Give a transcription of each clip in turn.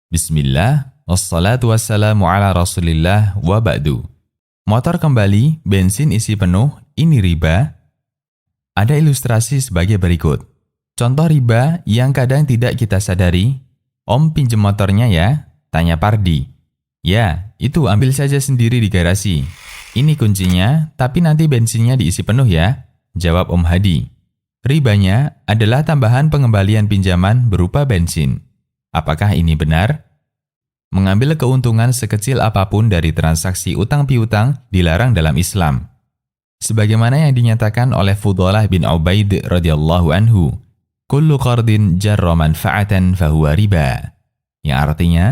Bismillah, wassalatu wassalamu ala rasulillah wa ba'du. Motor kembali, bensin isi penuh, ini riba? Ada ilustrasi sebagai berikut. Contoh riba yang kadang tidak kita sadari. Om pinjem motornya ya? Tanya Pardi. Ya, itu ambil saja sendiri di garasi. Ini kuncinya, tapi nanti bensinnya diisi penuh ya? Jawab Om Hadi. Ribanya adalah tambahan pengembalian pinjaman berupa bensin. Apakah ini benar? Mengambil keuntungan sekecil apapun dari transaksi utang piutang dilarang dalam Islam. Sebagaimana yang dinyatakan oleh Fudhalah bin Ubaid radhiyallahu anhu, "Kullu qardin jarra manfa'atan fahuwa riba." Yang artinya,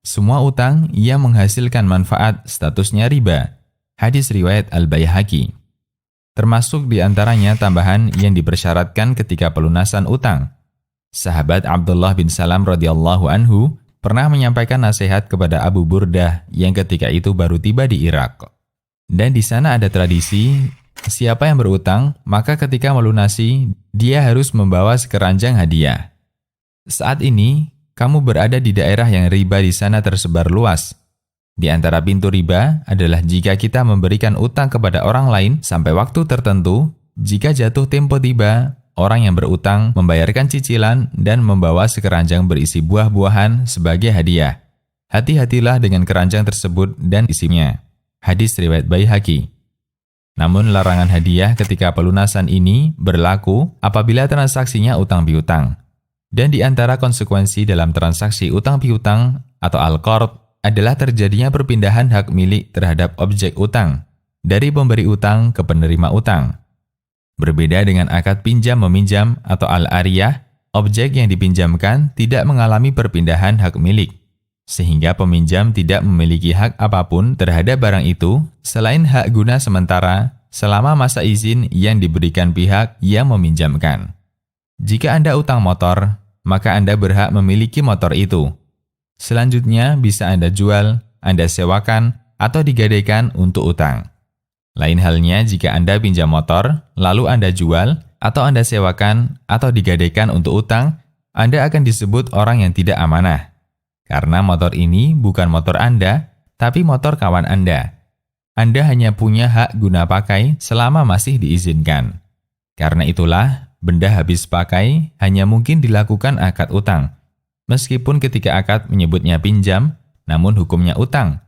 semua utang yang menghasilkan manfaat statusnya riba. Hadis riwayat Al-Baihaqi. Termasuk di antaranya tambahan yang dipersyaratkan ketika pelunasan utang. Sahabat Abdullah bin Salam radhiyallahu anhu pernah menyampaikan nasihat kepada Abu Burdah yang ketika itu baru tiba di Irak. Dan di sana ada tradisi, siapa yang berutang, maka ketika melunasi, dia harus membawa sekeranjang hadiah. Saat ini, kamu berada di daerah yang riba di sana tersebar luas. Di antara pintu riba adalah jika kita memberikan utang kepada orang lain sampai waktu tertentu, jika jatuh tempo tiba, orang yang berutang membayarkan cicilan dan membawa sekeranjang berisi buah-buahan sebagai hadiah. Hati-hatilah dengan keranjang tersebut dan isinya. Hadis riwayat Baihaqi. Namun larangan hadiah ketika pelunasan ini berlaku apabila transaksinya utang piutang. Dan di antara konsekuensi dalam transaksi utang piutang atau al-qard adalah terjadinya perpindahan hak milik terhadap objek utang dari pemberi utang ke penerima utang. Berbeda dengan akad pinjam-meminjam atau al-ariyah, objek yang dipinjamkan tidak mengalami perpindahan hak milik, sehingga peminjam tidak memiliki hak apapun terhadap barang itu selain hak guna sementara selama masa izin yang diberikan pihak yang meminjamkan. Jika Anda utang motor, maka Anda berhak memiliki motor itu. Selanjutnya bisa Anda jual, Anda sewakan, atau digadaikan untuk utang. Lain halnya jika Anda pinjam motor, lalu Anda jual, atau Anda sewakan, atau digadaikan untuk utang, Anda akan disebut orang yang tidak amanah. Karena motor ini bukan motor Anda, tapi motor kawan Anda. Anda hanya punya hak guna pakai selama masih diizinkan. Karena itulah, benda habis pakai hanya mungkin dilakukan akad utang. Meskipun ketika akad menyebutnya pinjam, namun hukumnya utang.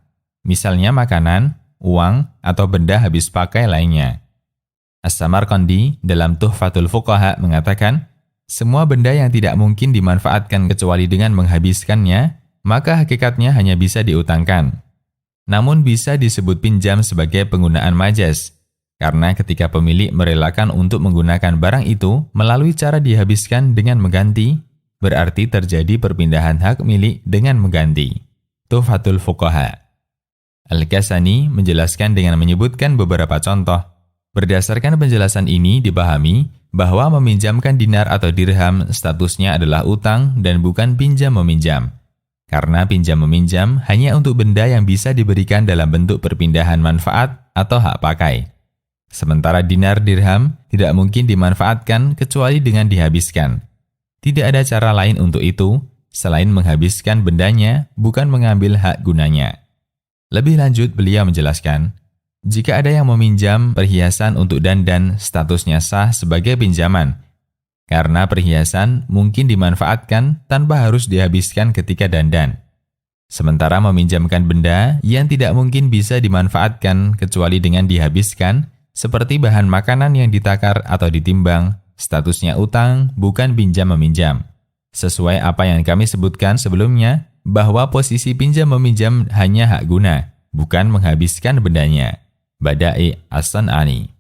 Misalnya makanan, uang, atau benda habis pakai lainnya. As-Samarqandi dalam Tuhfatul Fuqaha mengatakan, semua benda yang tidak mungkin dimanfaatkan kecuali dengan menghabiskannya, maka hakikatnya hanya bisa diutangkan. Namun bisa disebut pinjam sebagai penggunaan majas, karena ketika pemilik merelakan untuk menggunakan barang itu melalui cara dihabiskan dengan mengganti, berarti terjadi perpindahan hak milik dengan mengganti. Tuhfatul Fuqaha. Al-Kasani menjelaskan dengan menyebutkan beberapa contoh. Berdasarkan penjelasan ini dipahami bahwa meminjamkan dinar atau dirham statusnya adalah utang dan bukan pinjam-meminjam. Karena pinjam-meminjam hanya untuk benda yang bisa diberikan dalam bentuk perpindahan manfaat atau hak pakai. Sementara dinar dirham tidak mungkin dimanfaatkan kecuali dengan dihabiskan. Tidak ada cara lain untuk itu selain menghabiskan bendanya, bukan mengambil hak gunanya. Lebih lanjut beliau menjelaskan, jika ada yang meminjam perhiasan untuk dandan, statusnya sah sebagai pinjaman. Karena perhiasan mungkin dimanfaatkan tanpa harus dihabiskan ketika dandan. Sementara meminjamkan benda yang tidak mungkin bisa dimanfaatkan kecuali dengan dihabiskan, seperti bahan makanan yang ditakar atau ditimbang, statusnya utang, bukan pinjam-meminjam. Sesuai apa yang kami sebutkan sebelumnya, bahwa posisi pinjam-meminjam hanya hak guna, bukan menghabiskan bendanya. Bada'i As-San'ani.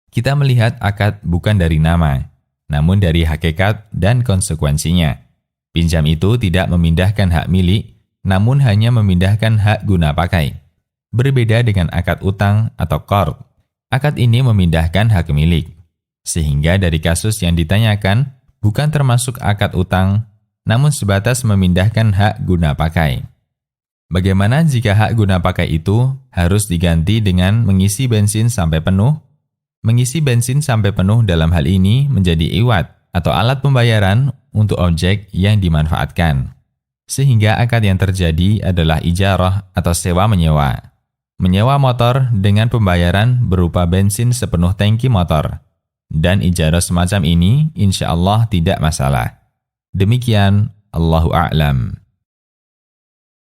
Kita melihat akad bukan dari nama, namun dari hakikat dan konsekuensinya. Pinjam itu tidak memindahkan hak milik, namun hanya memindahkan hak guna pakai. Berbeda dengan akad utang atau qard. Akad ini memindahkan hak milik. Sehingga dari kasus yang ditanyakan, bukan termasuk akad utang, namun sebatas memindahkan hak guna pakai. Bagaimana jika hak guna pakai itu harus diganti dengan mengisi bensin sampai penuh? Mengisi bensin sampai penuh dalam hal ini menjadi iwat atau alat pembayaran untuk objek yang dimanfaatkan. Sehingga akad yang terjadi adalah ijarah atau sewa-menyewa. Menyewa motor dengan pembayaran berupa bensin sepenuh tangki motor. Dan ijarah semacam ini insya Allah tidak masalah. Demikian, Allahu a'lam.